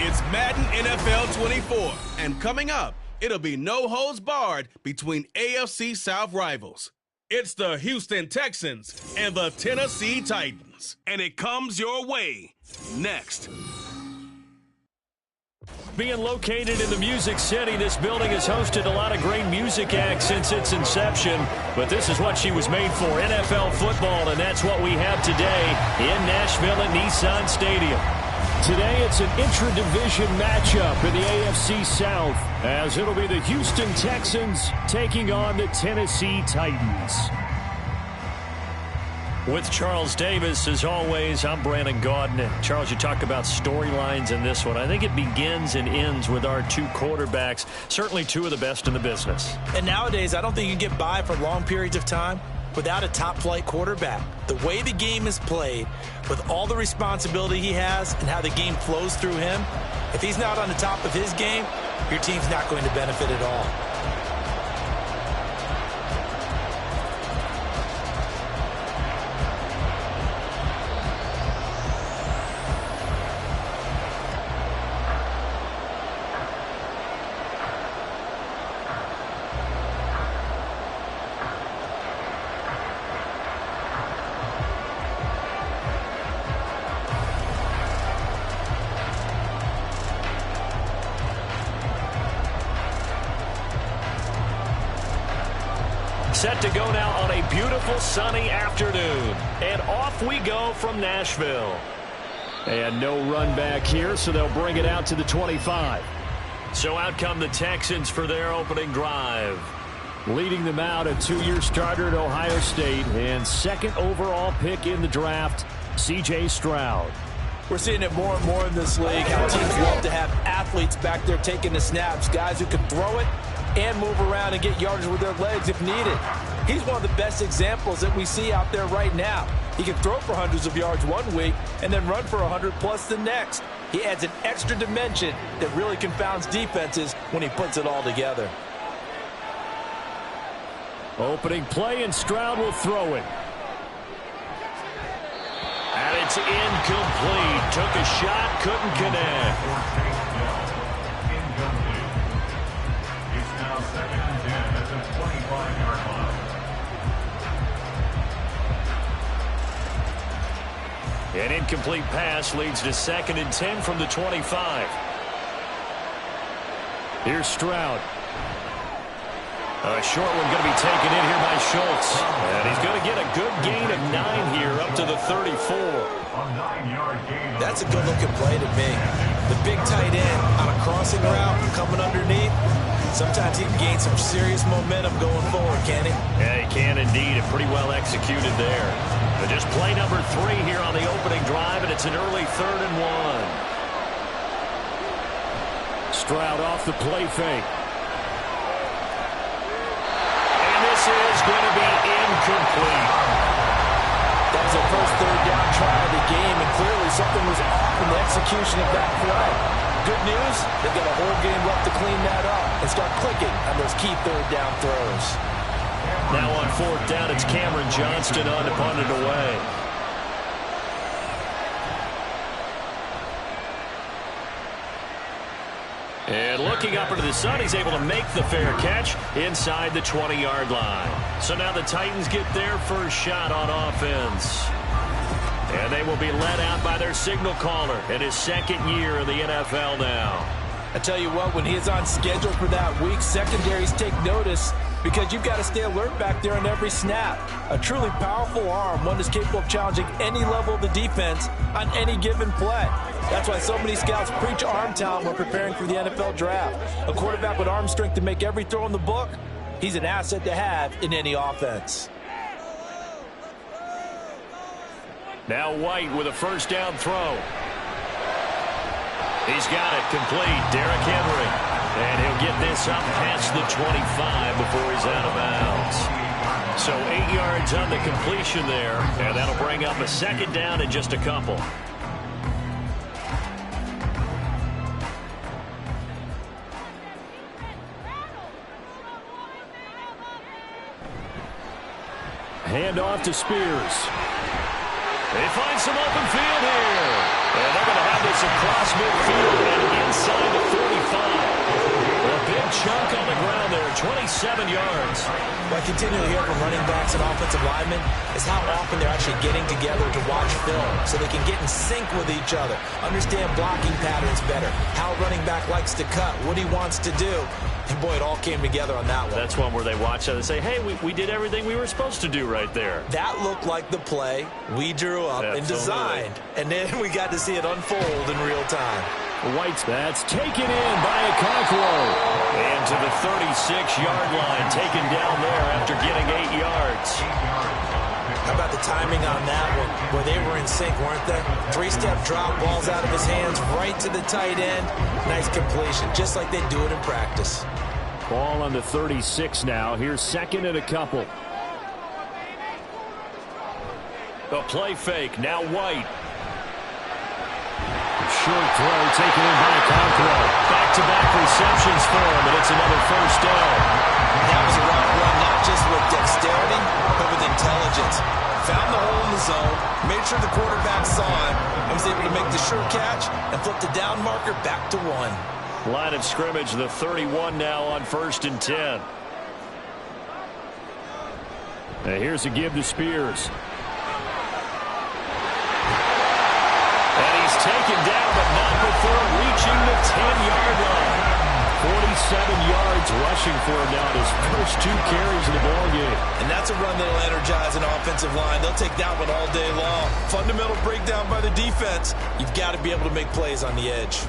It's Madden NFL 24, and coming up, it'll be no holds barred between AFC South rivals. It's the Houston Texans and the Tennessee Titans, and it comes your way next. Being located in the Music City, this building has hosted a lot of great music acts since its inception, but this is what she was made for, NFL football, and that's what we have today in Nashville at Nissan Stadium. Today it's an intra-division matchup in the AFC South, as it'll be the Houston Texans taking on the Tennessee Titans. With Charles Davis, as always, I'm Brandon Gaudin. And Charles, you talk about storylines in this one. I think it begins and ends with our two quarterbacks, certainly two of the best in the business. And nowadays, I don't think you can get by for long periods of time without a top-flight quarterback. The way the game is played, with all the responsibility he has and how the game flows through him, if he's not on the top of his game, your team's not going to benefit at all. Set to go now on a beautiful sunny afternoon. And off we go from Nashville. And no run back here, so they'll bring it out to the 25. So out come the Texans for their opening drive. Leading them out, a two-year starter at Ohio State and second overall pick in the draft, C.J. Stroud. We're seeing it more and more in this league, how teams love to have athletes back there taking the snaps, guys who can throw it and move around and get yardage with their legs if needed. He's one of the best examples that we see out there right now. He can throw for hundreds of yards one week and then run for 100+ the next. He adds an extra dimension that really confounds defenses when he puts it all together. Opening play, and Stroud will throw it. And it's incomplete. Took a shot, couldn't connect. An incomplete pass leads to 2nd and 10 from the 25. Here's Stroud. A short one going to be taken in here by Schultz. And he's going to get a good gain of 9 here up to the 34. That's a good-looking play to me. The big tight end on a crossing route coming underneath. Sometimes he can gain some serious momentum going forward, can he? Yeah, he can indeed. And pretty well executed there. But just play number 3 here on the opening drive, and it's an early 3rd and 1. Stroud off the play fake. And this is going to be incomplete. That was the first 3rd down try of the game, and clearly something was off in the execution of that play. Good news, they've got a whole game left to clean that up and start clicking on those key 3rd down throws. Now on 4th down, it's Cameron Johnston on to punt it away. And looking up into the sun, he's able to make the fair catch inside the 20-yard line. So now the Titans get their first shot on offense. And they will be led out by their signal caller in his 2nd year in the NFL now. I tell you what, when he is on schedule for that week, secondaries take notice because you've got to stay alert back there on every snap. A truly powerful arm, one that's capable of challenging any level of the defense on any given play. That's why so many scouts preach arm talent when preparing for the NFL draft. A quarterback with arm strength to make every throw in the book, he's an asset to have in any offense. Now White with a first down throw. He's got it complete. Derrick Henry. And he'll get this up past the 25 before he's out of bounds. So 8 yards on the completion there. And that'll bring up a 2nd down in just a couple. Hand off to Spears. They find some open field here. And they're going to have this across midfield and inside the 45. A big chunk on the ground there, 27 yards. What I continually hear from running backs and offensive linemen is how often they're actually getting together to watch film so they can get in sync with each other, understand blocking patterns better, how a running back likes to cut, what he wants to do. And, boy, it all came together on that one. That's one where they watch it and say, hey, we did everything we were supposed to do right there. That looked like the play we drew up and designed. And then we got to see it unfold in real time. White's that's taken in by Okonkwo. And to the 36-yard line, taken down there after getting 8 yards. How about the timing on that one, where they were in sync, weren't they? 3-step drop, balls out of his hands, right to the tight end. Nice completion, just like they do it in practice. Ball on the 36 now. Here's second and a couple. A play fake, now White. Short throw taken in by Okonkwo. Back-to-back receptions for him, and it's another first down. That was a route run, not just with dexterity, but with intelligence. Found the hole in the zone, made sure the quarterback saw it, and was able to make the sure catch and flip the down marker back to 1. Line of scrimmage, the 31 now on 1st and 10. Now here's a give to Spears. And he's taken down, but not before reaching the 10-yard line. 47 yards rushing for him now, his first 2 carries in the ballgame. And that's a run that'll energize an offensive line. They'll take that one all day long. Fundamental breakdown by the defense. You've got to be able to make plays on the edge.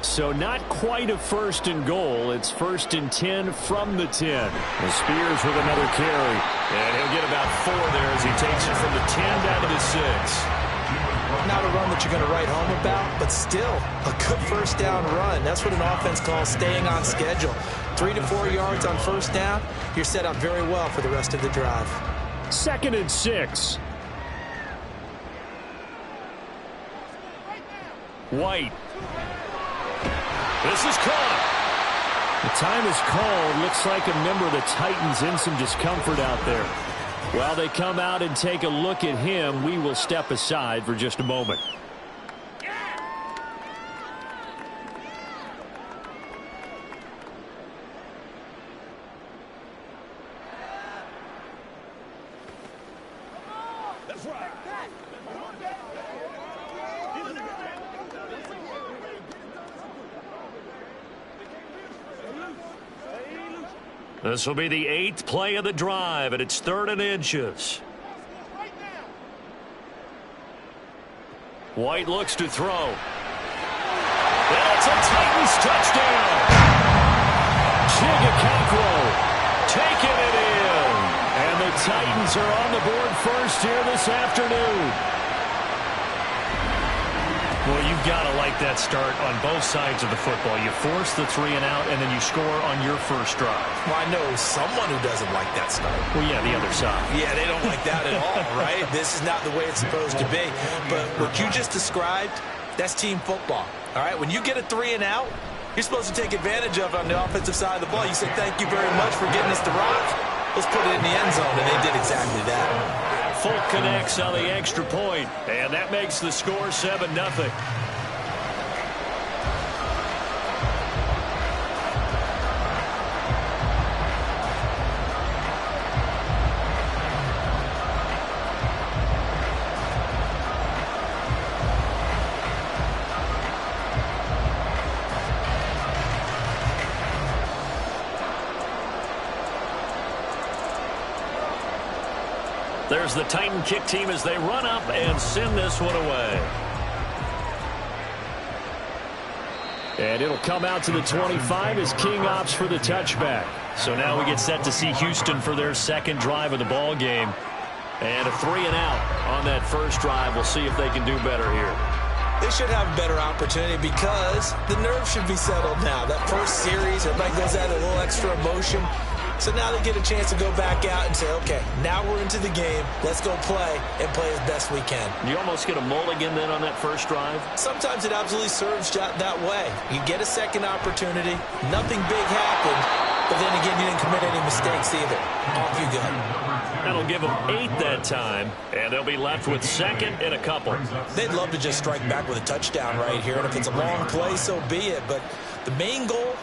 So not quite a 1st and goal. It's 1st and 10 from the 10. And Spears with another carry. And he'll get about 4 there as he takes it from the 10 down to the 6. Not a run that you're going to write home about, but still a good first down run. That's what an offense calls staying on schedule. 3 to 4 yards on first down. You're set up very well for the rest of the drive. 2nd and 6. White. This is caught. The time is called. Looks like a member of the Titans in some discomfort out there. While they come out and take a look at him, we will step aside for just a moment. That's right. This will be the 8th play of the drive, and it's 3rd and inches. White looks to throw. And it's a Titans touchdown. Okonkwo taking it in. And the Titans are on the board first here this afternoon. Well, you've got to like that start on both sides of the football. You force the 3 and out, and then you score on your first drive. Well, I know someone who doesn't like that start. Well, yeah, the other side. Yeah, they don't like that at all, right? This is not the way it's supposed to be. But what you just described, that's team football, all right? When you get a 3 and out, you're supposed to take advantage of it on the offensive side of the ball. You say, thank you very much for getting us the rock. Let's put it in the end zone, and they did exactly that. Folk connects on the extra point, and that makes the score 7-0. There's the Titan kick team as they run up and send this one away. And it'll come out to the 25 as King opts for the touchback. So now we get set to see Houston for their 2nd drive of the ball game. And a 3 and out on that first drive. We'll see if they can do better here. They should have a better opportunity because the nerves should be settled now. That first series, everybody goes out a little extra emotion. So now they get a chance to go back out and say, okay, now we're into the game. Let's go play and play as best we can. You almost get a mulligan then on that first drive? Sometimes it absolutely serves that way. You get a second opportunity. Nothing big happened. But then again, you didn't commit any mistakes either. Off you go. Now That'll give them 8 that time, and they'll be left with second and a couple. They'd love to just strike back with a touchdown right here, and if it's a long play, so be it. But the main goal,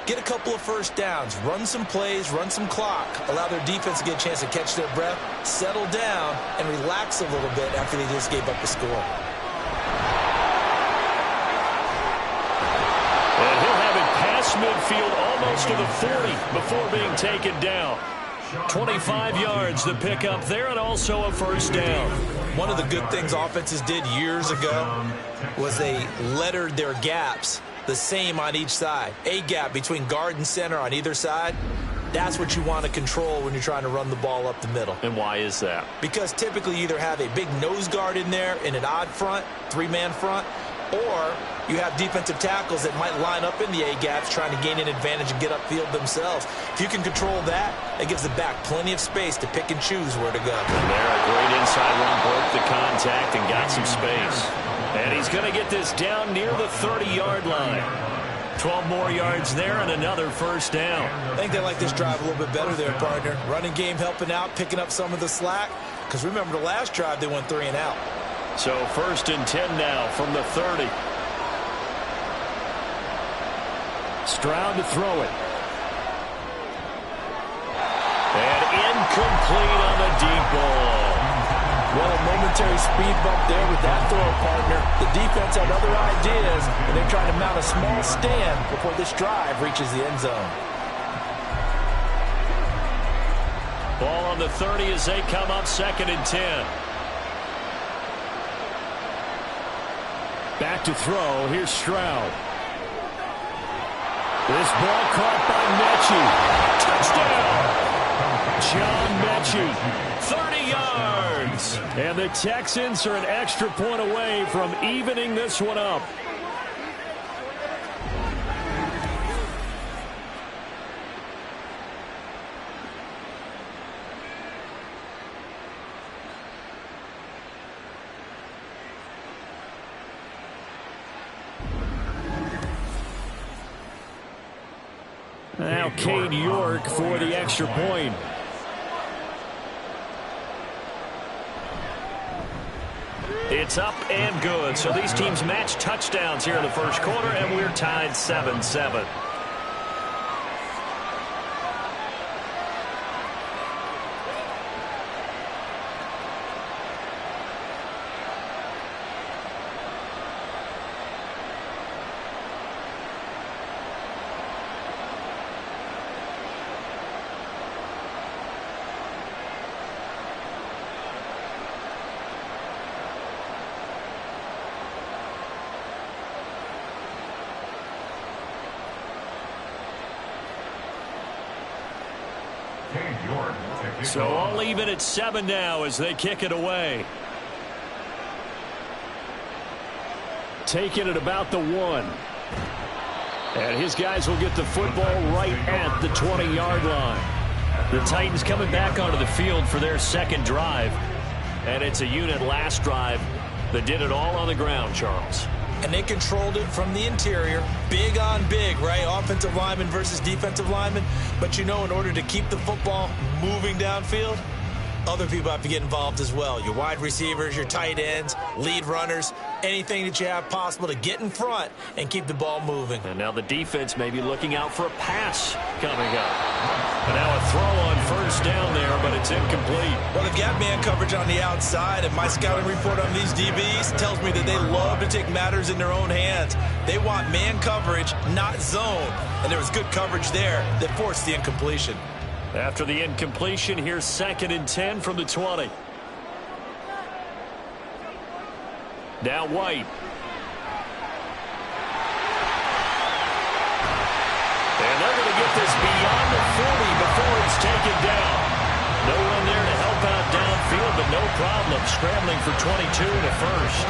get a couple of first downs, run some plays, run some clock, allow their defense to get a chance to catch their breath, settle down, and relax a little bit after they just gave up the score. And he'll have it past midfield almost to the 40 before being taken down. 25 yards the pickup there, and also a first down. One of the good things offenses did years ago was they lettered their gaps the same on each side. A gap between guard and center on either side. That's what you want to control when you're trying to run the ball up the middle. And why is that? Because typically you either have a big nose guard in there in an odd front, 3-man front, or you have defensive tackles that might line up in the A-gaps trying to gain an advantage and get upfield themselves. If you can control that, it gives the back plenty of space to pick and choose where to go. And there, a great inside run, broke the contact and got some space. And he's going to get this down near the 30-yard line. 12 more yards there and another first down. I think they like this drive a little bit better there, partner. Running game helping out, picking up some of the slack. Because remember, the last drive, they went 3 and out. So 1st and 10 now from the 30. Stroud to throw it. And incomplete on the deep ball. Well, a momentary speed bump there with that throw, partner. The defense had other ideas, and they're trying to mount a small stand before this drive reaches the end zone. Ball on the 30 as they come up 2nd and 10. Back to throw. Here's Stroud. This ball caught by Mechie. Touchdown! John Mechie. 30 yards. And the Texans are an extra point away from evening this one up. Now Cade York for the extra point. It's up and good. So these teams match touchdowns here in the first quarter, and we're tied 7-7. So all even at 7 now as they kick it away. Taking it about the 1. And his guys will get the football right at the 20-yard line. The Titans coming back onto the field for their second drive. And it's a unit last drive that did it all on the ground, Charles. And they controlled it from the interior. Big on big, right? Offensive lineman versus defensive lineman. But you know, in order to keep the football moving downfield, other people have to get involved as well. Your wide receivers, your tight ends, lead runners, anything that you have possible to get in front and keep the ball moving. And now the defense may be looking out for a pass coming up. And now a throw on first down there, but it's incomplete. Well, they've got man coverage on the outside, and my scouting report on these DBs tells me that they love to take matters in their own hands. They want man coverage, not zone. And there was good coverage there that forced the incompletion. After the incompletion, here's 2nd and 10 from the 20. Now White. And they're going to get this beyond the 40 before it's taken down. No one there to help out downfield, but no problem scrambling for 22 to first.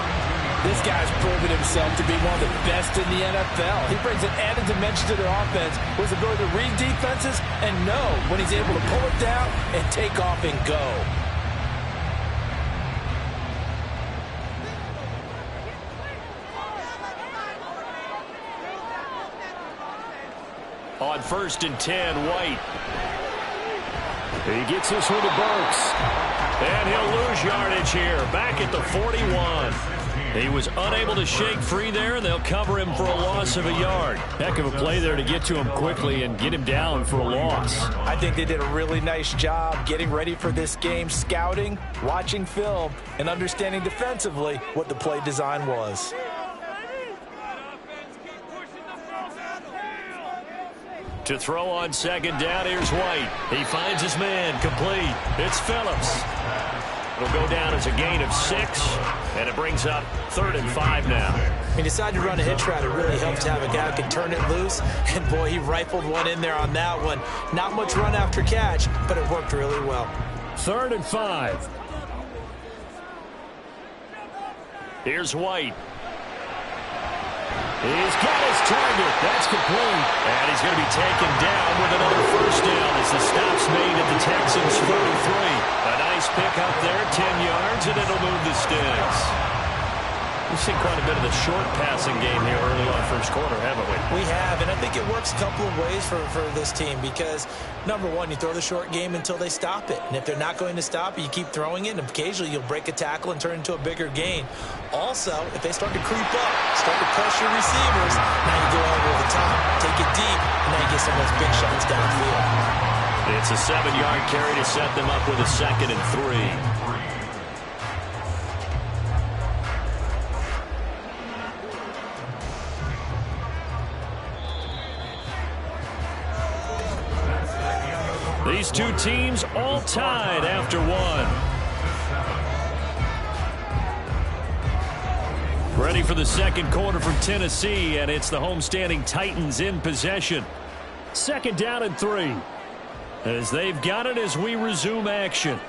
This guy's proven himself to be one of the best in the NFL. He brings an added dimension to their offense with his ability to read defenses and know when he's able to pull it down and take off and go. On 1st and 10, White. He gets this one to Burks. And he'll lose yardage here, back at the 41. He was unable to shake free there, and they'll cover him for a loss of a yard. Heck of a play there to get to him quickly and get him down for a loss. I think they did a really nice job getting ready for this game, scouting, watching film, and understanding defensively what the play design was. To throw on second down, here's White. He finds his man, complete. It's Phillips. It'll go down as a gain of 6, and it brings up 3rd and 5 now. He decided to run a hitch route. It really helps to have a guy who can turn it loose, and boy, he rifled one in there on that one. Not much run after catch, but it worked really well. 3rd and 5. Here's White. He's got his target. That's complete. And he's going to be taken down with another first down as the stop's made at the Texans' 43. A nice pick up there, 10 yards, and it'll move the sticks. We've seen quite a bit of the short passing game here early on first quarter, haven't we? We have, and I think it works a couple of ways for this team because, number one, you throw the short game until they stop it. And if they're not going to stop it, you keep throwing it, and occasionally you'll break a tackle and turn it into a bigger gain. Also, if they start to creep up, start to pressure receivers, now you go over the top, take it deep, and now you get some of those big shots downfield. It's a 7-yard carry to set them up with a 2nd and 3. These two teams all tied after one. Ready for the second quarter from Tennessee, and it's the homestanding Titans in possession. 2nd down and 3. As they've got it as we resume action.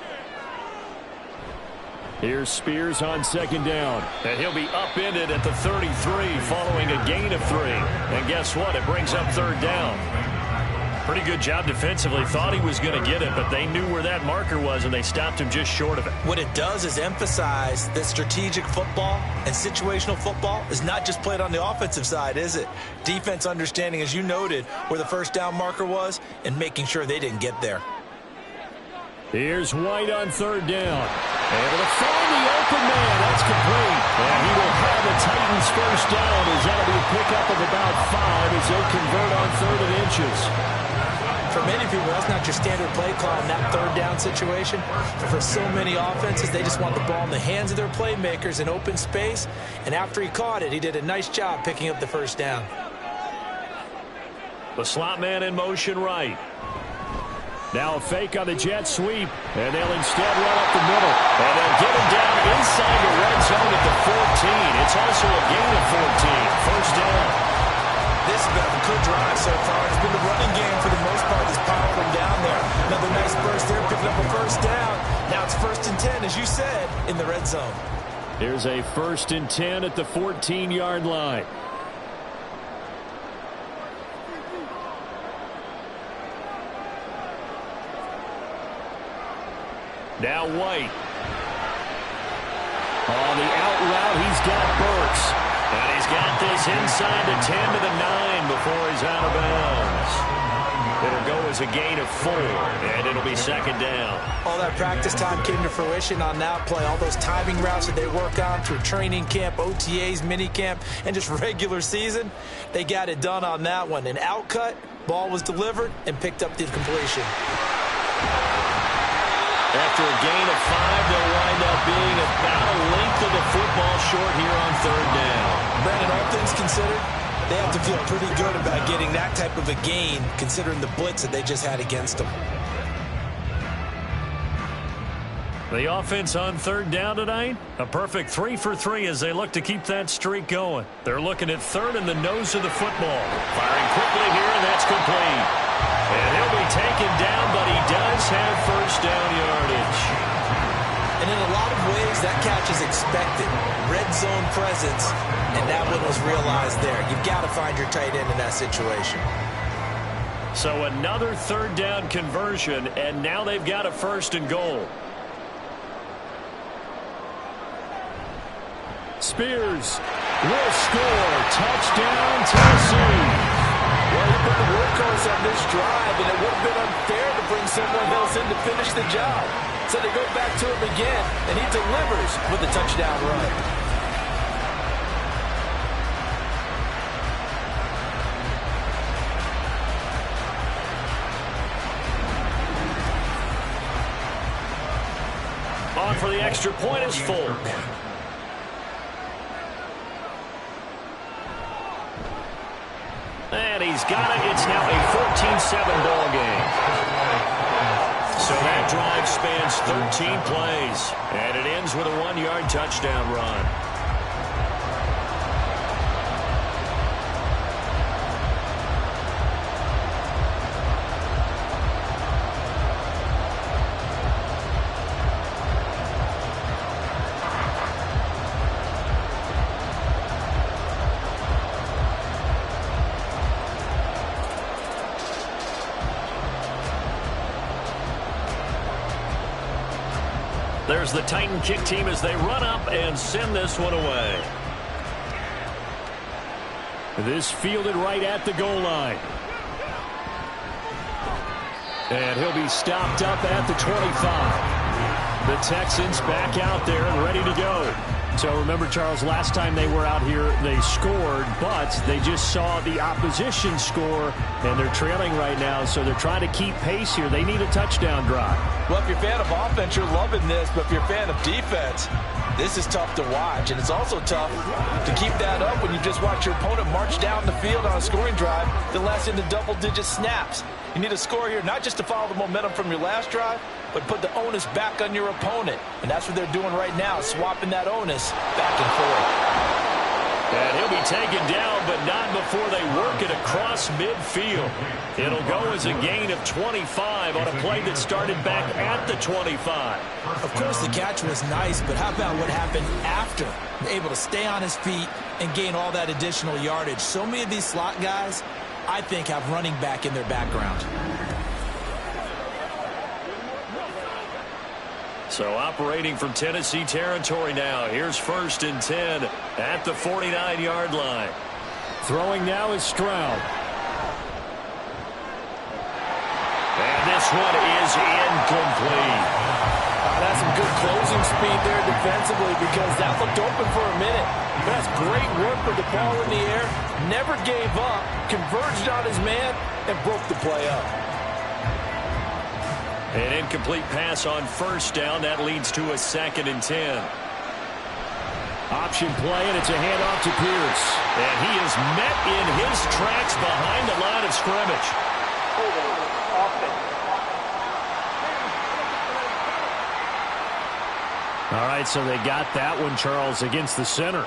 Here's Spears on 2nd down. And he'll be upended at the 33 following a gain of 3. And guess what? It brings up 3rd down. Pretty good job defensively. Thought he was going to get it, but they knew where that marker was, and they stopped him just short of it. What it does is emphasize that strategic football and situational football is not just played on the offensive side, is it? Defense understanding, as you noted, where the first down marker was and making sure they didn't get there. Here's White on 3rd down. Able to find the open man. That's complete. And he will have the Titans first down as that'll be a pickup of about 5 as they convert on 3rd and inches. For many people, that's not your standard play call in that 3rd down situation. But for so many offenses, they just want the ball in the hands of their playmakers in open space. And after he caught it, he did a nice job picking up the first down. The slot man in motion right. Now a fake on the jet sweep, and they'll instead run up the middle. And they'll get him down inside the red zone at the 14. It's also a gain of 14. First down. This has been a good drive so far. It's been the running game for the most part that's powered them down there. Another nice burst there, picking up a first down. Now it's 1st and 10, as you said, in the red zone. Here's a 1st and 10 at the 14-yard line. Now White. On the out route, he's got Burks. And he's got this inside the 10 to the 9 before he's out of bounds. It'll go as a gain of 4, and it'll be 2nd down. All that practice time came to fruition on that play. All those timing routes that they work on through training camp, OTAs, mini camp, and just regular season, they got it done on that one. An out cut, ball was delivered, and picked up the completion. After a gain of 5, they'll wind up being about a length of the football short here on 3rd down. Brandon, all things considered, they have to feel pretty good about getting that type of a gain, considering the blitz that they just had against them. The offense on 3rd down tonight, a perfect 3 for 3 as they look to keep that streak going. They're looking at 3rd in the nose of the football. Firing quickly here, and that's complete. And he'll be taken down, but he does have first down yardage. And in a lot of ways, that catch is expected. Red zone presence, and that one was realized there. You've got to find your tight end in that situation. So another 3rd down conversion, and now they've got a 1st and goal. Spears will score. Touchdown, Tennessee. Well, he's been the workhorse on this drive, and it would have been unfair to bring someone else in to finish the job. So they go back to him again, and he delivers with a touchdown run. On for the extra point is Folk. And he's got it. It's now a 14-7 ball game. So that drive spans 13 plays. And it ends with a 1-yard touchdown run. There's the Titan kick team as they run up and send this one away. This fielded right at the goal line. And he'll be stopped up at the 25. The Texans back out there and ready to go. So remember, Charles, last time they were out here, they scored, but they just saw the opposition score, and they're trailing right now, so they're trying to keep pace here. They need a touchdown drive. Well, if you're a fan of offense, you're loving this, but if you're a fan of defense, this is tough to watch, and it's also tough to keep that up when you just watch your opponent march down the field on a scoring drive that lasts into double-digit snaps. You need a score here, not just to follow the momentum from your last drive, but put the onus back on your opponent. And that's what they're doing right now, swapping that onus back and forth. And he'll be taken down, but not before they work it across midfield. It'll go as a gain of 25 on a play that started back at the 25. Of course, the catch was nice, but how about what happened after? Able to stay on his feet and gain all that additional yardage. So many of these slot guys, I think, have running back in their background. So operating from Tennessee territory now. Here's 1st and 10 at the 49-yard line. Throwing now is Stroud. And this one is incomplete. That's some good closing speed there defensively because that looked open for a minute. But that's great work with the ball in the air. Never gave up, converged on his man, and broke the play up. An incomplete pass on 1st down. That leads to a 2nd and 10. Option play, and it's a handoff to Pierce. And he is met in his tracks behind the line of scrimmage. All right, so they got that one, Charles, against the center.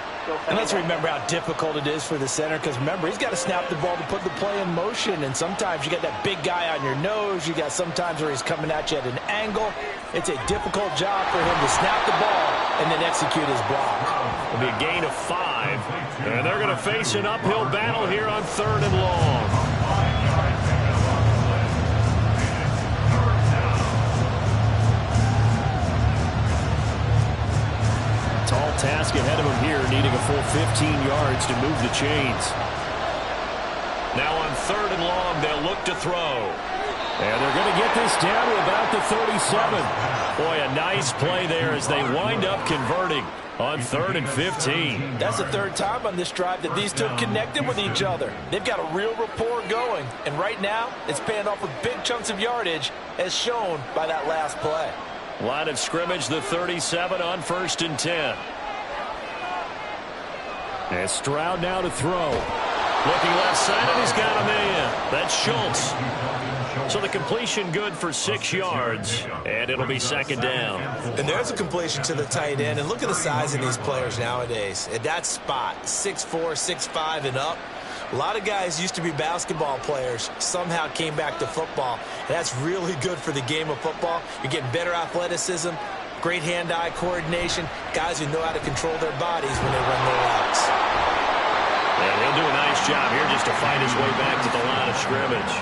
And let's remember how difficult it is for the center because, remember, he's got to snap the ball to put the play in motion. And sometimes you got that big guy on your nose. You got sometimes where he's coming at you at an angle. It's a difficult job for him to snap the ball and then execute his block. It'll be a gain of 5. And they're going to face an uphill battle here on 3rd and long. Tall task ahead of him here, needing a full 15 yards to move the chains. Now on 3rd and long, they'll look to throw. And they're going to get this down to about the 37. Boy, a nice play there as they wind up converting on 3rd and 15. That's the 3rd time on this drive that these two have connected with each other. They've got a real rapport going. And right now, it's paying off with big chunks of yardage as shown by that last play. Line of scrimmage, the 37 on 1st and 10. And Stroud now to throw. Looking left side, and he's got a man. That's Schultz. So the completion good for 6 yards, and it'll be 2nd down. And there's a completion to the tight end. And look at the size of these players nowadays. At that spot, 6'4", 6'5", and up. A lot of guys used to be basketball players, somehow came back to football. And that's really good for the game of football. You're getting better athleticism, great hand-eye coordination, guys who know how to control their bodies when they run their routes. And he'll do a nice job here just to find his way back to the line of scrimmage.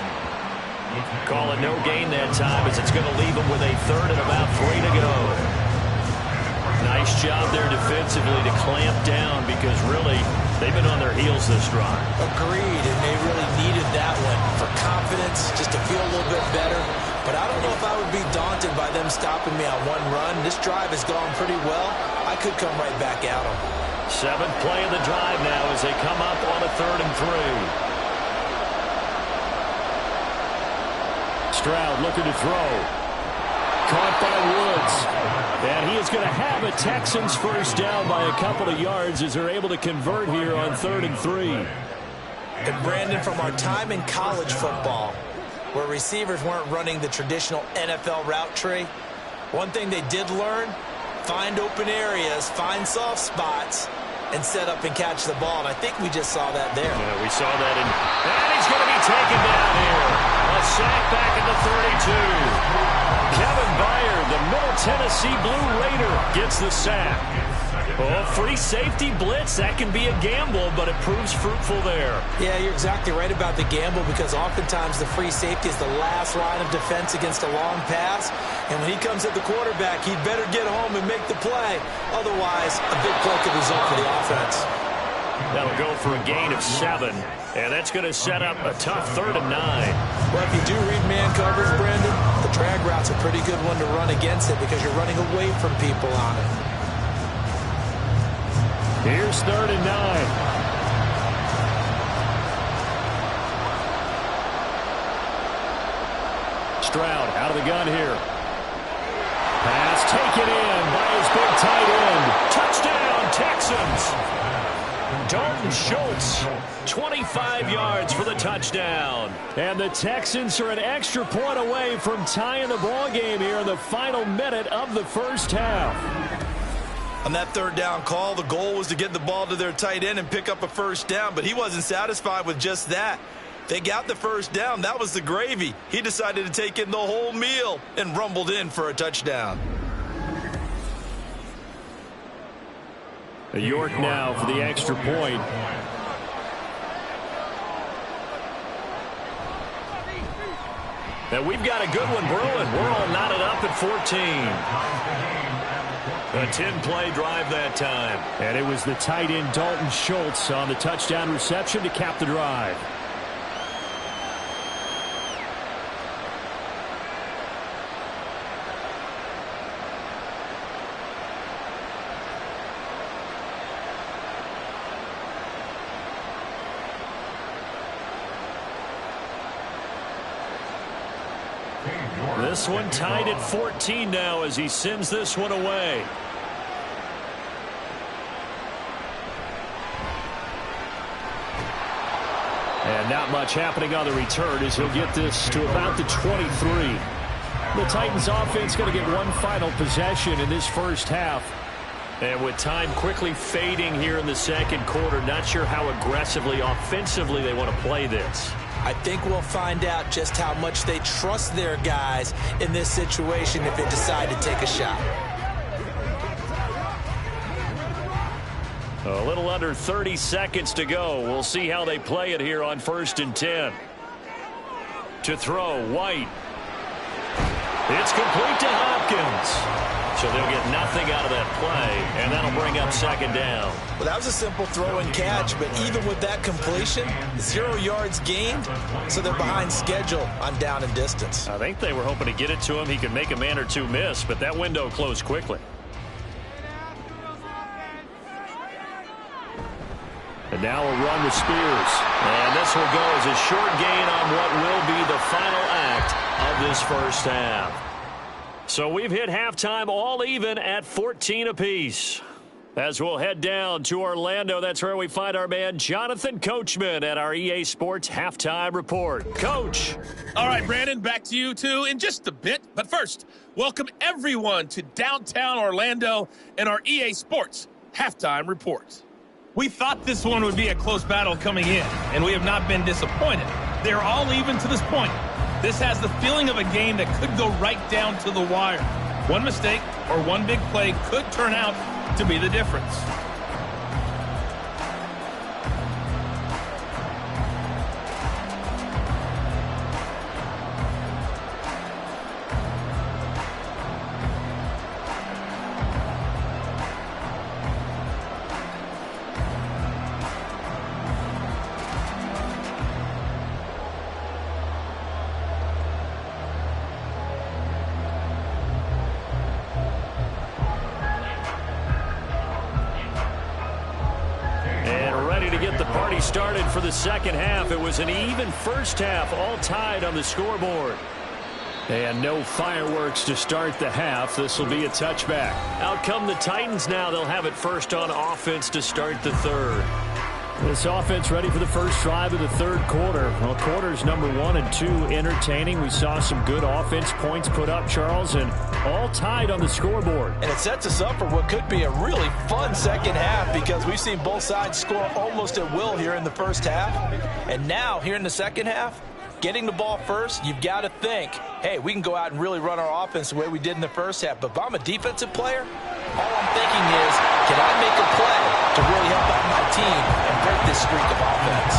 Call it no gain that time as it's going to leave him with a 3rd and about 3 to go. Nice job there defensively to clamp down because really They've been on their heels this drive. Agreed, and they really needed that one for confidence, just to feel a little bit better. But I don't know if I would be daunted by them stopping me on one run. This drive has gone pretty well. I could come right back at them. 7th play of the drive now as they come up on a 3rd and 3. Stroud looking to throw. Caught by Woods. And he is going to have a Texans first down by a couple of yards as they're able to convert here on 3rd and 3. And Brandon, from our time in college football, where receivers weren't running the traditional NFL route tree, one thing they did learn, find open areas, find soft spots, and set up and catch the ball. And I think we just saw that there. Yeah, we saw that. And he's going to be taken down here. A sack back at the 32. Kevin Byard, the Middle Tennessee Blue Raider, gets the sack. Oh, free safety blitz, that can be a gamble, but it proves fruitful there. Yeah, you're exactly right about the gamble, because oftentimes the free safety is the last line of defense against a long pass. And when he comes at the quarterback, he'd better get home and make the play. Otherwise, a big play could result for the offense. That'll go for a gain of 7, and that's going to set up a tough 3rd and 9. Well, if you do read man coverage, Brandon, the drag route's a pretty good one to run against it because you're running away from people on it. Here's 3rd and 9. Stroud out of the gun here. Pass taken in by his big tight end. Touchdown, Texans. Dalton Schultz, 25 yards for the touchdown. And the Texans are an extra point away from tying the ball game here in the final minute of the first half. On that 3rd down call, the goal was to get the ball to their tight end and pick up a first down, but he wasn't satisfied with just that. They got the first down. That was the gravy. He decided to take in the whole meal and rumbled in for a touchdown. York now for the extra point. And we've got a good one brewing. We're all knotted up at 14. A 10-play drive that time. And it was the tight end Dalton Schultz on the touchdown reception to cap the drive. This one tied at 14 now as he sends this one away. And not much happening on the return as he'll get this to about the 23. The Titans offense going to get one final possession in this first half. And with time quickly fading here in the second quarter, not sure how aggressively, offensively they want to play this. I think we'll find out just how much they trust their guys in this situation if they decide to take a shot. A little under 30 seconds to go. We'll see how they play it here on 1st and 10. To throw, White. It's complete to Hopkins. So they'll get nothing out of that play, and that'll bring up 2nd down. Well, that was a simple throw and catch, but even with that completion, 0 yards gained, so they're behind schedule on down and distance. I think they were hoping to get it to him. He could make a man or two miss, but that window closed quickly. And now a run with Spears. And this will go as a short gain on what will be the final act of this first half. So we've hit halftime all even at 14 apiece. As we'll head down to Orlando, that's where we find our man Jonathan Coachman at our EA Sports Halftime Report. Coach. All right, Brandon, back to you two in just a bit. But first, welcome everyone to downtown Orlando and our EA Sports Halftime Report. We thought this one would be a close battle coming in, and we have not been disappointed. They're all even to this point. This has the feeling of a game that could go right down to the wire. One mistake or one big play could turn out to be the difference. we started for the second half. It was an even first half, all tied on the scoreboard. And no fireworks to start the half. This will be a touchback. Out come the Titans now. They'll have it first on offense to start the third. This offense ready for the first drive of the third quarter. Well, quarters number 1 and 2 entertaining. We saw some good offense points put up, Charles, and all tied on the scoreboard. And it sets us up for what could be a really fun second half because we've seen both sides score almost at will here in the first half. And now, here in the second half, getting the ball first, you've got to think, hey, we can go out and really run our offense the way we did in the first half. But if I'm a defensive player, all I'm thinking is, can I make a play to really help out my team and break this streak of offense?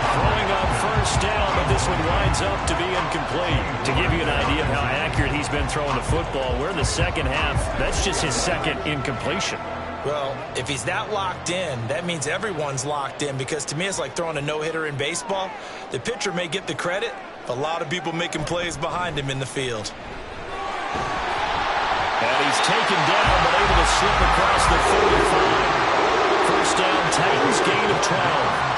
Throwing on first down, but this one winds up to be incomplete. To give you an idea of how accurate he's been throwing the football, we're in the second half. That's just his second incompletion. Well, if he's that locked in, that means everyone's locked in because to me it's like throwing a no-hitter in baseball. The pitcher may get the credit, but a lot of people making plays behind him in the field. And he's taken down, but able to slip across the 45. First down, Titans gain of 12.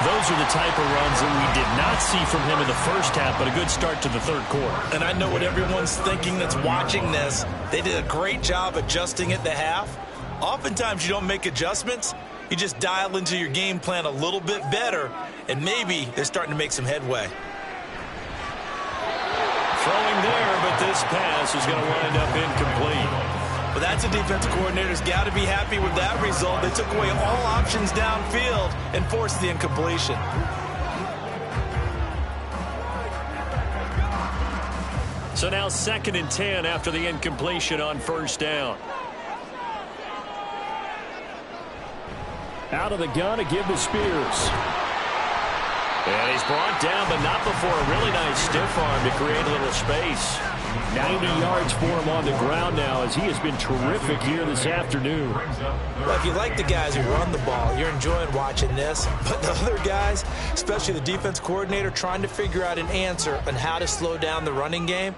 Those are the type of runs that we did not see from him in the first half, but a good start to the third quarter. And I know what everyone's thinking that's watching this. They did a great job adjusting at the half. Oftentimes you don't make adjustments. You just dial into your game plan a little bit better, and maybe they're starting to make some headway. Throwing there, but this pass is going to wind up incomplete. But that's a defensive coordinator's got to be happy with that result. They took away all options downfield and forced the incompletion. So now 2nd and 10 after the incompletion on first down. Out of the gun to give to Spears. And he's brought down, but not before a really nice stiff arm to create a little space. 90 yards for him on the ground now as he has been terrific here this afternoon. Well, if you like the guys who run the ball, you're enjoying watching this. But the other guys, especially the defense coordinator, trying to figure out an answer on how to slow down the running game,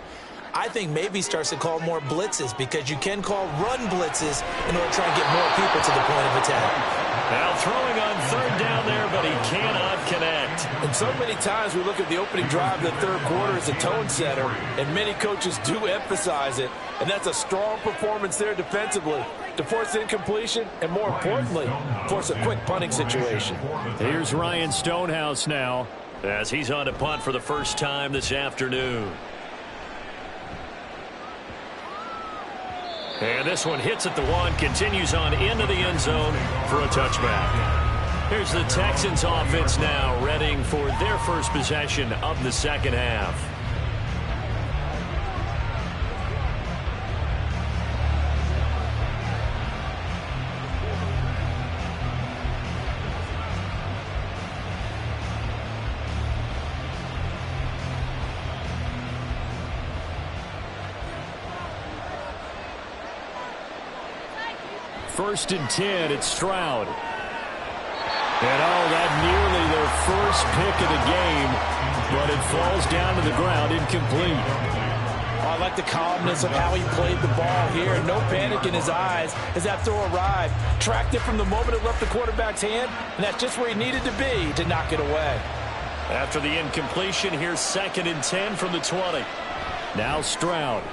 I think maybe starts to call more blitzes because you can call run blitzes in order to try and get more people to the point of attack. Now throwing on third down there, but he cannot connect. And so many times we look at the opening drive of the third quarter as a tone setter, and many coaches do emphasize it. And that's a strong performance there defensively to force incompletion and, more importantly, force a quick punting situation. Here's Ryan Stonehouse now as he's on to punt for the first time this afternoon. And this one hits at the 1, continues on into the end zone for a touchback. Here's the Texans offense now, readying for their first possession of the second half. First and 10, it's Stroud. And that nearly their first pick of the game, but it falls down to the ground incomplete. I like the calmness of how he played the ball here. No panic in his eyes as that throw arrived. Tracked it from the moment it left the quarterback's hand, and that's just where he needed to be to knock it away. After the incompletion, here's 2nd and 10 from the 20. Now Stroud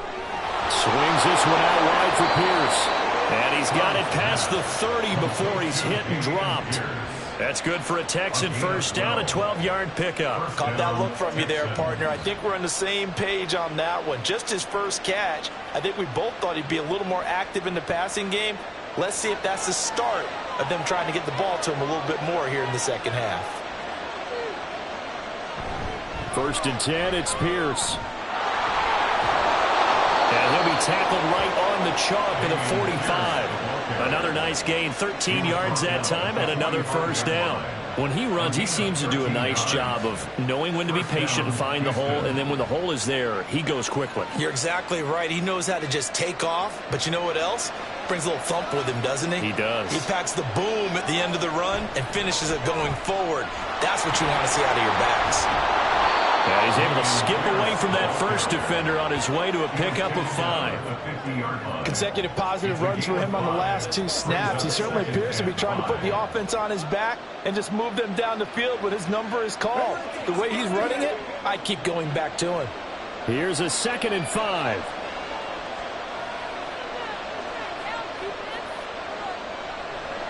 swings this one out wide for Pierce. And he's got it past the 30 before he's hit and dropped. That's good for a Texan first down, a 12-yard pickup. Caught that look from you there, partner. I think we're on the same page on that one. Just his first catch. I think we both thought he'd be a little more active in the passing game. Let's see if that's the start of them trying to get the ball to him a little bit more here in the second half. First and 10, it's Pierce. And he'll be tackled right on the chalk at the 45. Another nice gain, 13 yards that time, and another first down. When he runs, he seems to do a nice job of knowing when to be patient and find the hole, and then when the hole is there, he goes quickly. You're exactly right. He knows how to just take off, but you know what else? Brings a little thump with him, doesn't he? He does. He packs the boom at the end of the run and finishes it going forward. That's what you want to see out of your backs. And he's able to skip away from that first defender on his way to a pickup of 5. Consecutive positive runs for him on the last 2 snaps. He certainly appears to be trying to put the offense on his back and just move them down the field when his number is called. The way he's running it, I keep going back to him. Here's a 2nd and 5.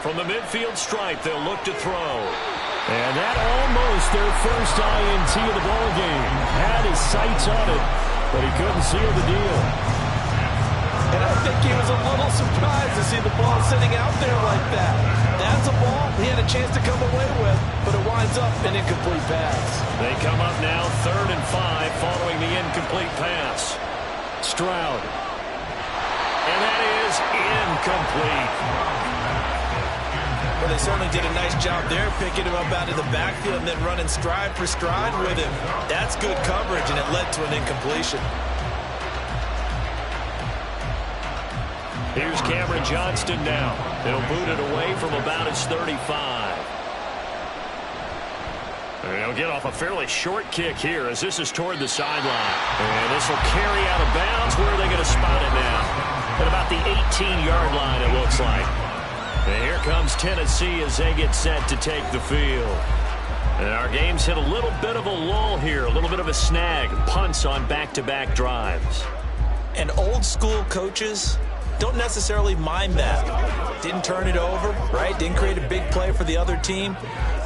From the midfield stripe, they'll look to throw. And that almost their first INT of the ball game. Had his sights on it, but he couldn't seal the deal. And I think he was a little surprised to see the ball sitting out there like that. That's a ball he had a chance to come away with, but it winds up an incomplete pass. They come up now 3rd and 5 following the incomplete pass. Stroud. And that is incomplete. Well, they certainly did a nice job there, picking him up out of the backfield and then running stride for stride with him. That's good coverage, and it led to an incompletion. Here's Cameron Johnston now. He'll boot it away from about his 35. And he'll get off a fairly short kick here as this is toward the sideline. And this will carry out of bounds. Where are they going to spot it now? At about the 18-yard line, it looks like. And here comes Tennessee as they get set to take the field. And our game's hit a little bit of a lull here, a little bit of a snag. Punts on back-to-back drives. And old-school coaches don't necessarily mind that. Didn't turn it over, right? Didn't create a big play for the other team.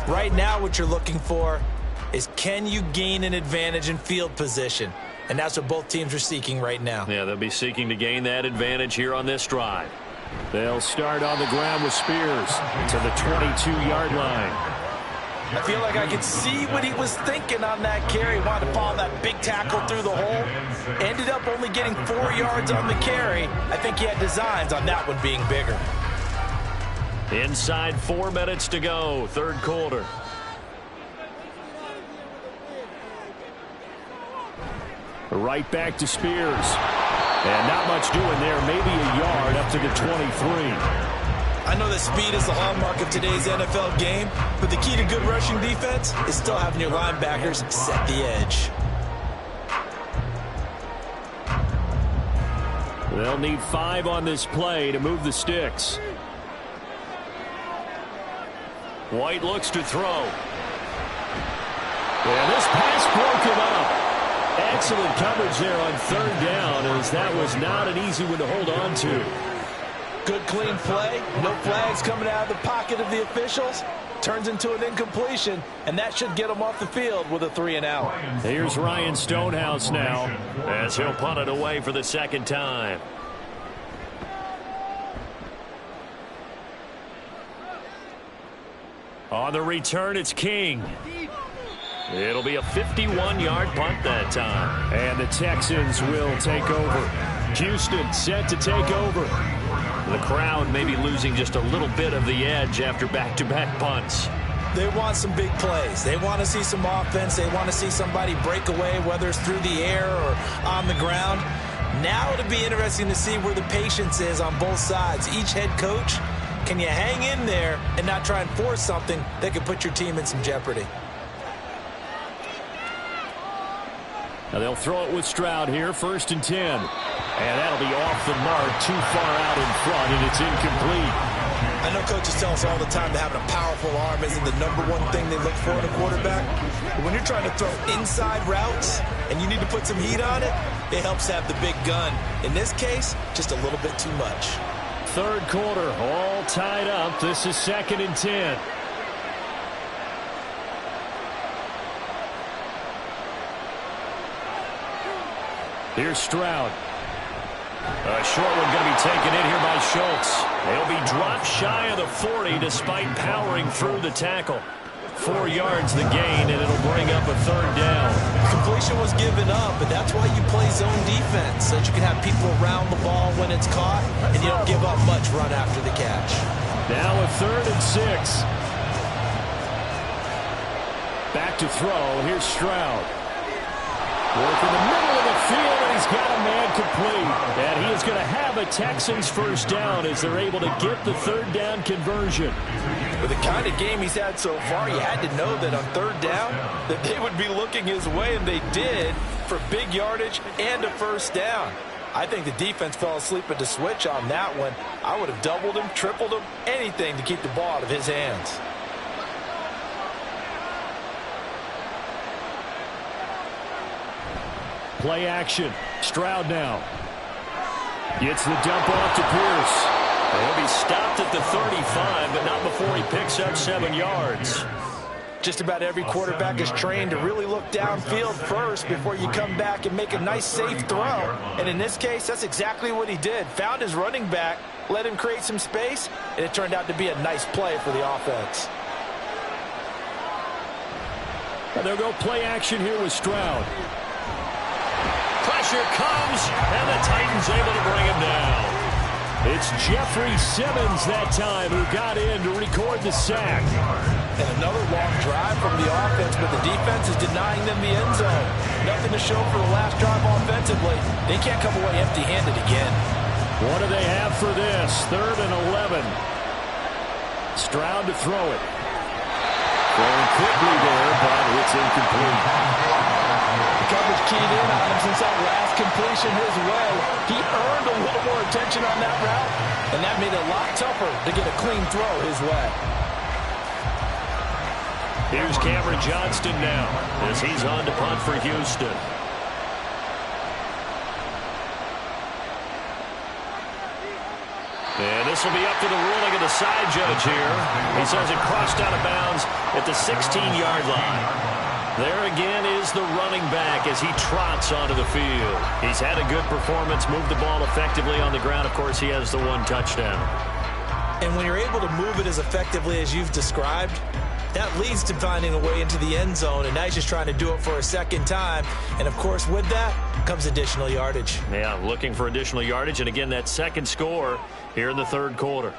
Right now what you're looking for is, can you gain an advantage in field position? And that's what both teams are seeking right now. Yeah, they'll be seeking to gain that advantage here on this drive. They'll start on the ground with Spears to the 22-yard line. I feel like I could see what he was thinking on that carry. Wanted to follow that big tackle through the hole. Ended up only getting 4 yards on the carry. I think he had designs on that one being bigger. Inside 4 minutes to go, 3rd quarter. Right back to Spears. And not much doing there, maybe a yard up to the 23. I know that speed is the hallmark of today's NFL game, but the key to good rushing defense is still having your linebackers set the edge. They'll need 5 on this play to move the sticks. White looks to throw. And this pass broken up. Excellent coverage there on 3rd down, as that was not an easy one to hold on to. Good clean play. No flags coming out of the pocket of the officials. Turns into an incompletion, and that should get him off the field with a 3-and-out. Here's Ryan Stonehouse now, as he'll punt it away for the 2nd time. On the return, it's King. It'll be a 51-yard punt that time. And the Texans will take over. Houston set to take over. The crowd maybe losing just a little bit of the edge after back-to-back punts. They want some big plays. They want to see some offense. They want to see somebody break away, whether it's through the air or on the ground. Now it'll be interesting to see where the patience is on both sides. Each head coach, can you hang in there and not try and force something that could put your team in some jeopardy? Now they'll throw it with Stroud here, 1st and 10. And that'll be off the mark, too far out in front, and it's incomplete. I know coaches tell us all the time that having a powerful arm isn't the #1 thing they look for in a quarterback. But when you're trying to throw inside routes and you need to put some heat on it, it helps have the big gun. In this case, just a little bit too much. 3rd quarter, all tied up. This is 2nd and 10. Here's Stroud. A short one going to be taken in here by Schultz. He'll be dropped shy of the 40 despite powering through the tackle. 4 yards the gain, and it'll bring up a 3rd down. Completion was given up, but that's why you play zone defense, so that you can have people around the ball when it's caught, and you don't give up much run after the catch. Now a 3rd and 6. Back to throw. Here's Stroud. Working the middle of the field, and he's got a man complete. And he is going to have a Texans first down as they're able to get the third down conversion. With the kind of game he's had so far, you had to know that on third down that they would be looking his way, and they did, for big yardage and a first down. I think the defense fell asleep at the switch on that one. I would have doubled him, tripled him, anything to keep the ball out of his hands. Play action. Stroud now. Gets the dump off to Pierce. He'll be stopped at the 35, but not before he picks up 7 yards. Just about every quarterback is trained to really look downfield first before you come back and make a nice, safe throw. And in this case, that's exactly what he did. Found his running back, let him create some space, and it turned out to be a nice play for the offense. And they'll go play action here with Stroud. Pressure comes, and the Titans able to bring him down. It's Jeffrey Simmons that time who got in to record the sack. And another long drive from the offense, but the defense is denying them the end zone. Nothing to show for the last drive offensively. They can't come away empty-handed again. What do they have for this? 3rd and 11. Stroud to throw it. Throwing quickly there, but it's incomplete. The coverage keyed in on him since that last completion his way. He earned a little more attention on that route, and that made it a lot tougher to get a clean throw his way. Here's Cameron Johnston now as he's on to punt for Houston. And this will be up to the ruling of the side judge here. He says it crossed out of bounds at the 16-yard line. There again is the running back as he trots onto the field. He's had a good performance, moved the ball effectively on the ground. Of course, he has the 1 touchdown. And when you're able to move it as effectively as you've described, that leads to finding a way into the end zone, and now he's just trying to do it for a second time. And, of course, with that comes additional yardage. Yeah, looking for additional yardage, and again, that second score here in the 3rd quarter.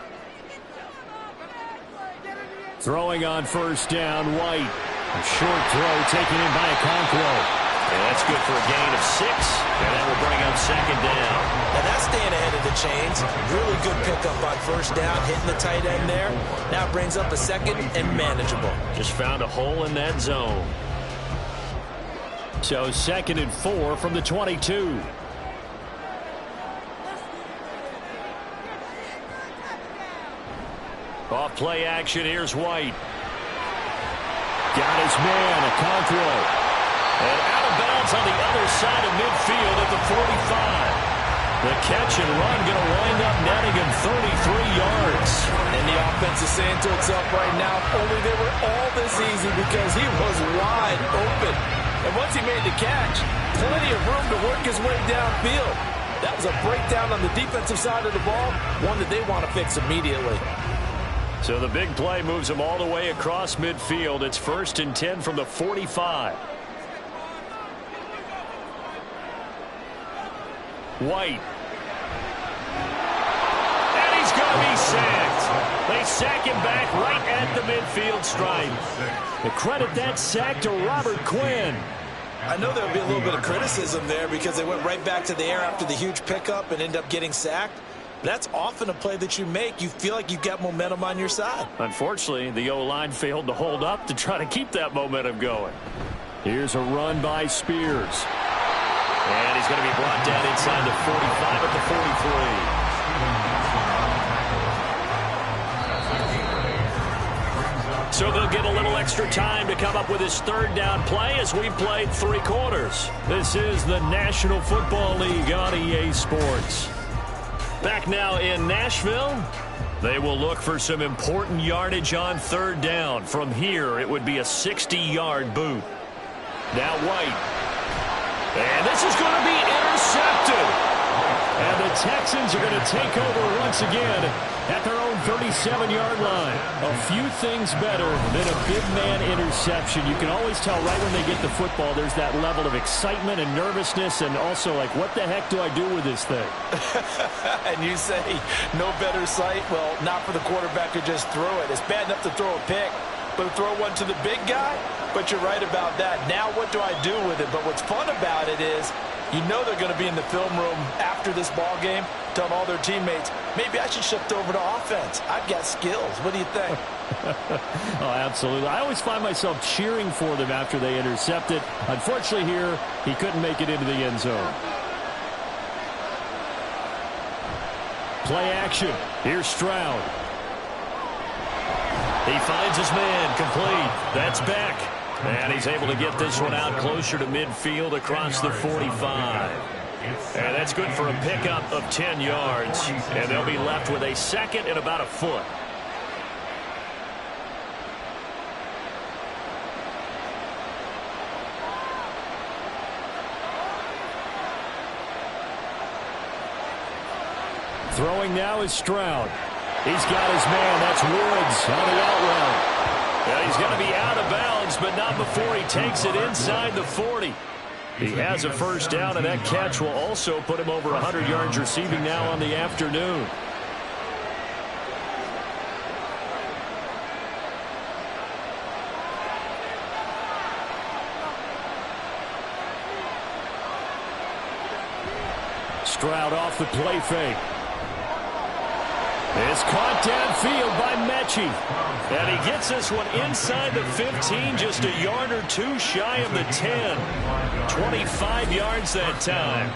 Throwing on first down, White. A short throw taken in by Okonkwo. And that's good for a gain of 6, and that will bring up 2nd down. Now that's staying ahead of the chains. Really good pickup on first down, hitting the tight end there. Now brings up a 2nd and manageable. Just found a hole in that zone. So 2nd and 4 from the 22. Off play action, here's White. Got his man, Okonkwo. And out of bounds on the other side of midfield at the 45. The catch and run going to wind up netting him 33 yards. And the offense is saying to itself right now, only they were all this easy because he was wide open. And once he made the catch, plenty of room to work his way downfield. That was a breakdown on the defensive side of the ball, one that they want to fix immediately. So the big play moves him all the way across midfield. It's 1st and 10 from the 45. White. And he's going to be sacked. They sack him back right at the midfield stripe. The credit that sack to Robert Quinn. I know there'll be a little bit of criticism there because they went right back to the air after the huge pickup and ended up getting sacked. That's often a play that you make. You feel like you've got momentum on your side. Unfortunately, the O-line failed to hold up to try to keep that momentum going. Here's a run by Spears. And he's going to be brought down inside the 45 at the 43. So they'll get a little extra time to come up with his 3rd down play as we've played 3 quarters. This is the National Football League on EA Sports. Back now in Nashville, they will look for some important yardage on 3rd down. From here, it would be a 60-yard boot. Now White. And this is going to be intercepted. And the Texans are going to take over once again at their own 37-yard line. A few things better than a big man interception. You can always tell right when they get the football, there's that level of excitement and nervousness and also like, what the heck do I do with this thing? And you say no better sight? Well, not for the quarterback to just throw it. It's bad enough to throw a pick, but throw one to the big guy? But you're right about that. Now what do I do with it? But what's fun about it is you know they're going to be in the film room after this ball game telling all their teammates, maybe I should shift over to offense. I've got skills. What do you think? Oh, absolutely. I always find myself cheering for them after they intercept it. Unfortunately here, he couldn't make it into the end zone. Play action. Here's Stroud. He finds his man, complete. That's back. And he's able to get this one out closer to midfield across the 45. And that's good for a pickup of 10 yards. And they'll be left with a second and about a foot. Throwing now is Stroud. He's got his man. That's Woods on the out route. Yeah, he's going to be out of bounds, but not before he takes it inside the 40. He has a first down, and that catch will also put him over 100 yards receiving now on the afternoon. Stroud off the play fake. It's caught downfield by Mechie. And he gets this one inside the 15, just a yard or two shy of the 10. 25 yards that time.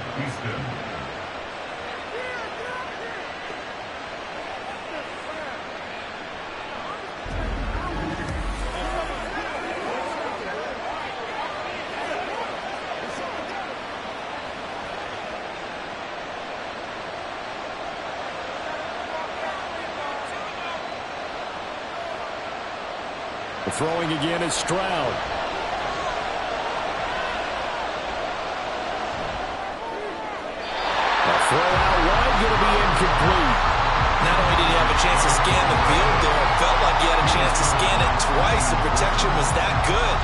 Throwing again is Stroud. A throw out wide, going to be incomplete. Not only did he have a chance to scan the field there, it felt like he had a chance to scan it twice. The protection was that good.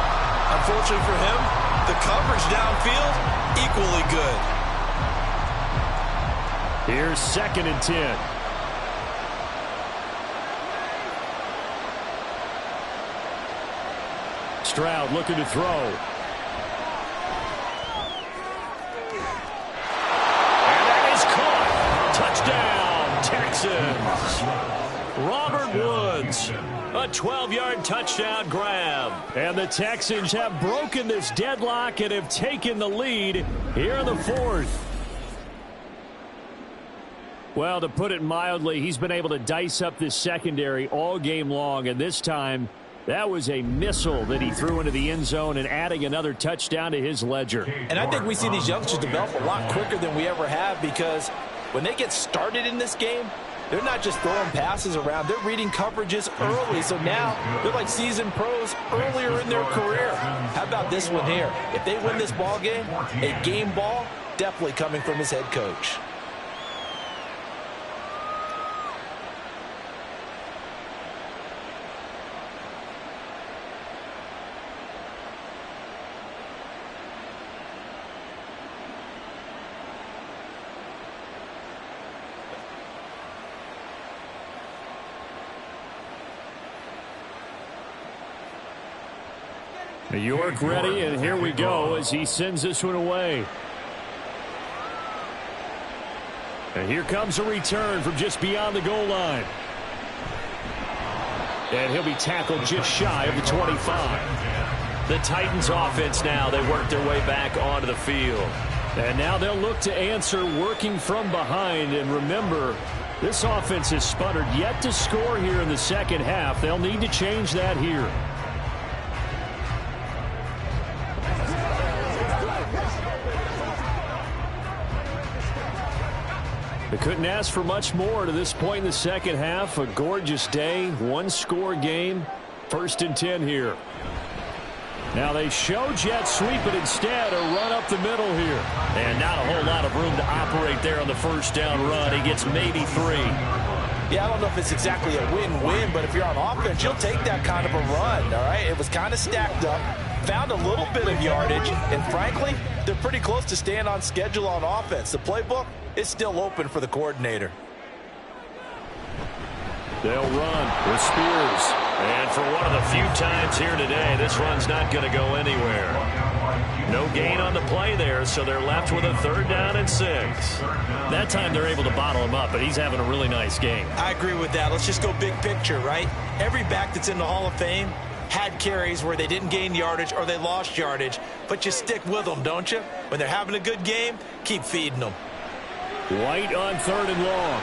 Unfortunately for him, the coverage downfield, equally good. Here's 2nd and 10. Stroud looking to throw. And that is caught. Touchdown, Texans. Robert Woods. A 12-yard touchdown grab. And the Texans have broken this deadlock and have taken the lead here in the 4th. Well, to put it mildly, he's been able to dice up this secondary all game long, and this time that was a missile that he threw into the end zone and adding another touchdown to his ledger. And I think we see these youngsters develop a lot quicker than we ever have, because when they get started in this game, they're not just throwing passes around. They're reading coverages early. So now they're like seasoned pros earlier in their career. How about this one here? If they win this ball game, a game ball definitely coming from his head coach. York ready, and here we go as he sends this one away. And here comes a return from just beyond the goal line. And he'll be tackled just shy of the 25. The Titans offense now, they work their way back onto the field. And now they'll look to answer working from behind. And remember, this offense has sputtered yet to score here in the second half. They'll need to change that here. They couldn't ask for much more to this point in the second half. A gorgeous day, one-score game. 1st and 10 here. Now they show jet sweep, but instead a run up the middle here. And not a whole lot of room to operate there on the first down run. He gets maybe 3. Yeah, I don't know if it's exactly a win-win, but if you're on offense, you'll take that kind of a run, all right? It was kind of stacked up, found a little bit of yardage, and frankly, they're pretty close to staying on schedule on offense. The playbook is still open for the coordinator. They'll run with Spears. And for one of the few times here today, this run's not going to go anywhere. No gain on the play there, so they're left with a 3rd down and 6. That time they're able to bottle him up, but he's having a really nice game. I agree with that. Let's just go big picture, right? Every back that's in the Hall of Fame had carries where they didn't gain yardage or they lost yardage, but you stick with them, don't you? When they're having a good game, keep feeding them. White on 3rd and long.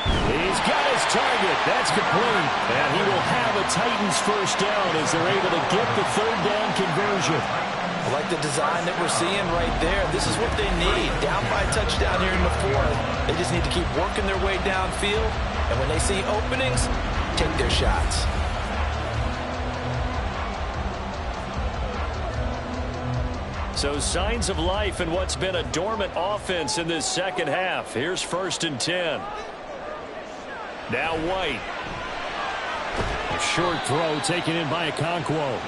He's got his target. That's complete. And he will have a Titans first down as they're able to get the 3rd down conversion. I like the design that we're seeing right there. This is what they need. Down by a touchdown here in the 4th. They just need to keep working their way downfield. And when they see openings, take their shots. So signs of life in what's been a dormant offense in this second half. Here's 1st and 10. Now White. A short throw taken in by Okonkwo.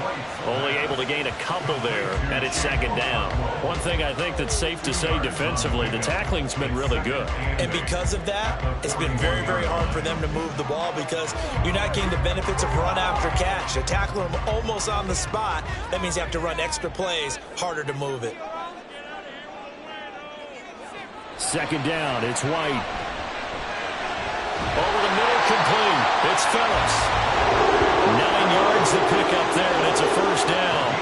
Only able to gain a couple there, and it's 2nd down. One thing I think that's safe to say defensively, the tackling's been really good. And because of that, it's been very, very hard for them to move the ball because you're not getting the benefits of run after catch. They're tackling them almost on the spot. That means you have to run extra plays, harder to move it. 2nd down, it's White. Over the middle, complete. It's Phillips. 9 yards to pick up there, and it's a 1st down.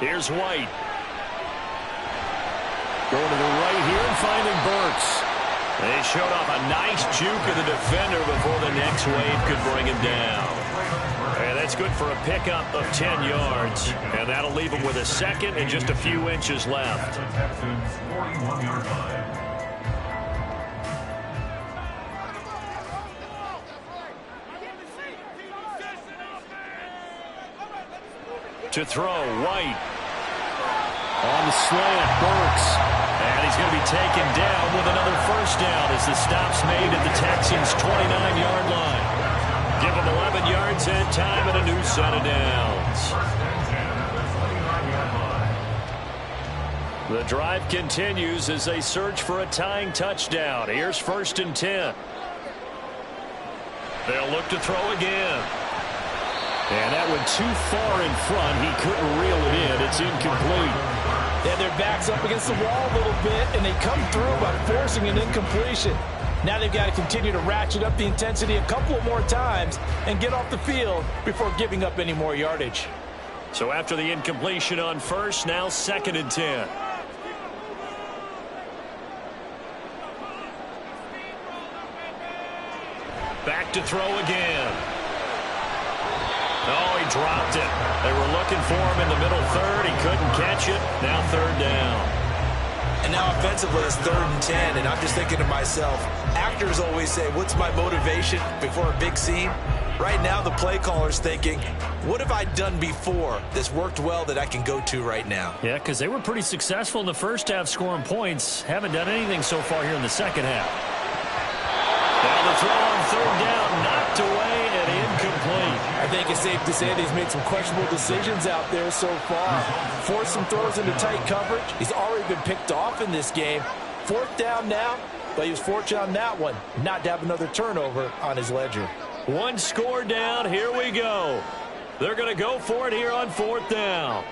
Here's White. Going to the right here and finding Burks. They showed off a nice juke of the defender before the next wave could bring him down. And that's good for a pickup of 10 yards. And that'll leave him with a 2nd and just a few inches left. To throw, White. On the slant, Burks. And he's going to be taken down with another 1st down as the stop's made at the Texans' 29-yard line. Give them 11 yards and time and a new set of downs. The drive continues as they search for a tying touchdown. Here's 1st and 10. They'll look to throw again. And that went too far in front. He couldn't reel it in. It's incomplete. Yeah, their back's up against the wall a little bit, and they come through by forcing an incompletion. Now they've got to continue to ratchet up the intensity a couple more times and get off the field before giving up any more yardage. So after the incompletion on 1st, now 2nd and 10. Back to throw again. Oh, he dropped it. They were looking for him in the middle 3rd. He couldn't catch it. Now 3rd down. And now offensively it's 3rd and 10. And I'm just thinking to myself, actors always say, what's my motivation before a big scene? Right now the play caller's thinking, what have I done before that's worked well that I can go to right now? Yeah, because they were pretty successful in the 1st half scoring points. Haven't done anything so far here in the 2nd half. Now the throw on 3rd down, knocked away and incomplete. I think it's safe to say that he's made some questionable decisions out there so far. Forced some throws into tight coverage. He's already been picked off in this game. 4th down now, but he was fortunate on that one not to have another turnover on his ledger. One score down. Here we go. They're going to go for it here on 4th down.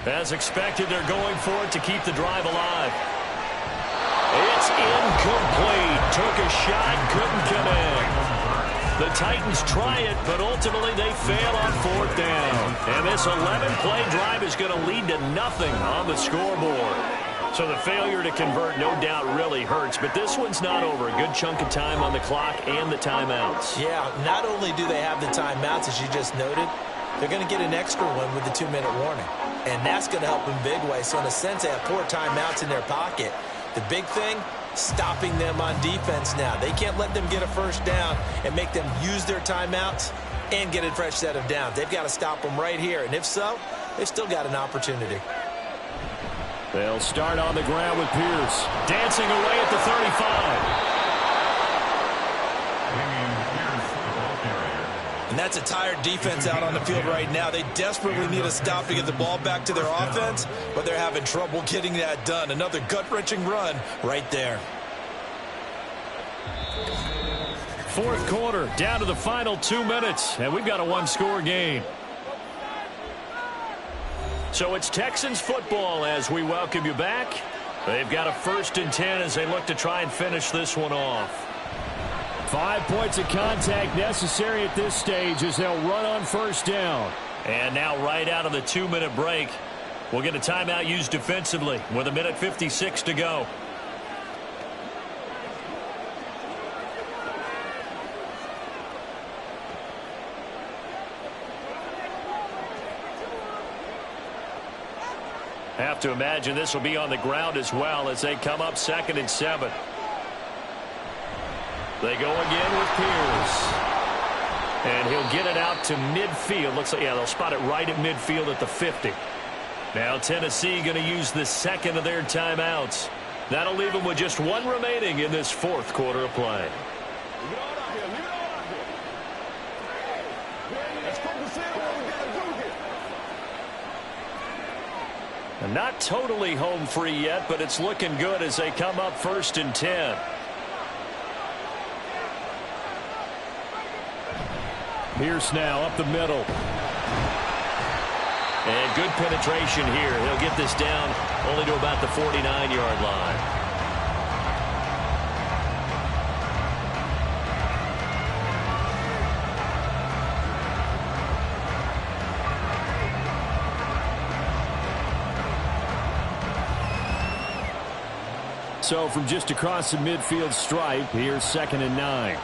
As expected, they're going for it to keep the drive alive. It's incomplete. Took a shot, couldn't connect. The Titans try it, but ultimately they fail on 4th down. And this 11-play drive is going to lead to nothing on the scoreboard. So the failure to convert no doubt really hurts, but this one's not over. A good chunk of time on the clock and the timeouts. Yeah, not only do they have the timeouts, as you just noted, they're going to get an extra one with the 2-minute warning. And that's going to help in big way. So in a sense, they have 4 timeouts in their pocket. The big thing, stopping them on defense now. They can't let them get a 1st down and make them use their timeouts and get a fresh set of downs. They've got to stop them right here. And if so, they've still got an opportunity. They'll start on the ground with Pierce. Dancing away at the 35. And that's a tired defense out on the field right now. They desperately need a stop to get the ball back to their offense, but they're having trouble getting that done. Another gut-wrenching run right there. Fourth quarter, down to the final 2 minutes, and we've got a one-score game. So it's Texans football as we welcome you back. They've got a 1st and 10 as they look to try and finish this one off. 5 points of contact necessary at this stage as they'll run on 1st down. And now right out of the 2-minute break, we'll get a timeout used defensively with 1:56 to go. Have to imagine this will be on the ground as well as they come up 2nd and 7. They go again with Pierce. And he'll get it out to midfield. Looks like, yeah, they'll spot it right at midfield at the 50. Now Tennessee going to use the 2nd of their timeouts. That'll leave them with just 1 remaining in this 4th quarter of play. Not totally home free yet, but it's looking good as they come up 1st and 10. Pierce now up the middle. And good penetration here. He'll get this down only to about the 49-yard line. So from just across the midfield stripe, here's 2nd and 9.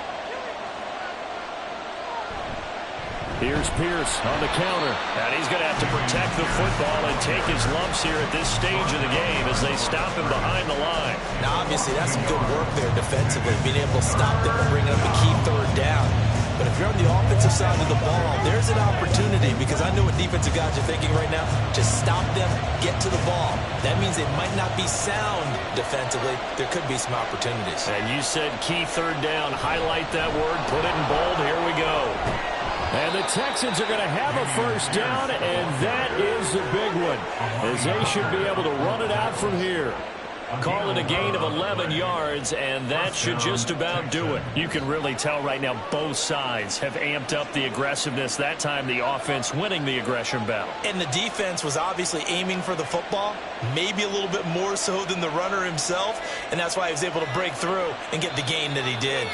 Here's Pierce on the counter. And he's going to have to protect the football and take his lumps here at this stage of the game as they stop him behind the line. Now, obviously, that's some good work there defensively, being able to stop them and bring up a key 3rd down. But if you're on the offensive side of the ball, there's an opportunity because I know what defensive guys are thinking right now. Just stop them, get to the ball. That means they might not be sound defensively. There could be some opportunities. And you said key 3rd down. Highlight that word. Put it in bold. Here we go. And the Texans are going to have a 1st down, and that is the big one, as they should be able to run it out from here. Call it a gain of 11 yards, and that should just about do it. You can really tell right now both sides have amped up the aggressiveness. That time the offense winning the aggression battle. And the defense was obviously aiming for the football, maybe a little bit more so than the runner himself, and that's why he was able to break through and get the gain that he did.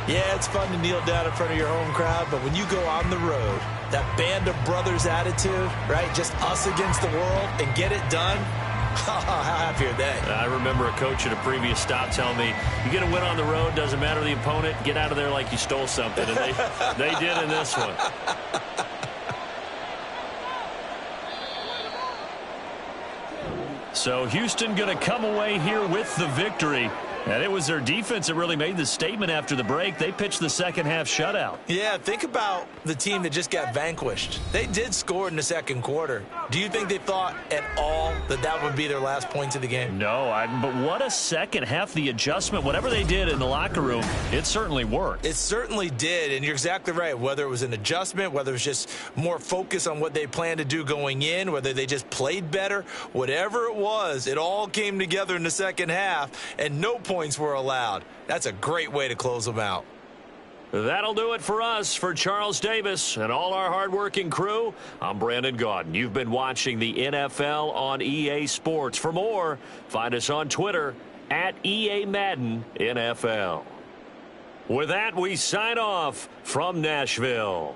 Yeah, it's fun to kneel down in front of your home crowd, but when you go on the road, that band of brothers attitude, right, just us against the world, and get it done, how happy are they? I remember a coach at a previous stop telling me, you get a win on the road, doesn't matter the opponent, get out of there like you stole something, and they did in this one. So Houston going to come away here with the victory. And it was their defense that really made the statement after the break. They pitched the 2nd half shutout. Yeah, think about the team that just got vanquished. They did score in the 2nd quarter. Do you think they thought at all that that would be their last points of the game? No, but what a 2nd half. The adjustment, whatever they did in the locker room, it certainly worked. It certainly did, and you're exactly right. Whether it was an adjustment, whether it was just more focus on what they planned to do going in, whether they just played better, whatever it was, it all came together in the 2nd half, and no points were allowed. That's a great way to close them out. That'll do it for us. For Charles Davis and all our hardworking crew, I'm Brandon Gaudin. You've been watching the NFL on EA Sports. For more, find us on Twitter at EA Madden NFL. With that, we sign off from Nashville.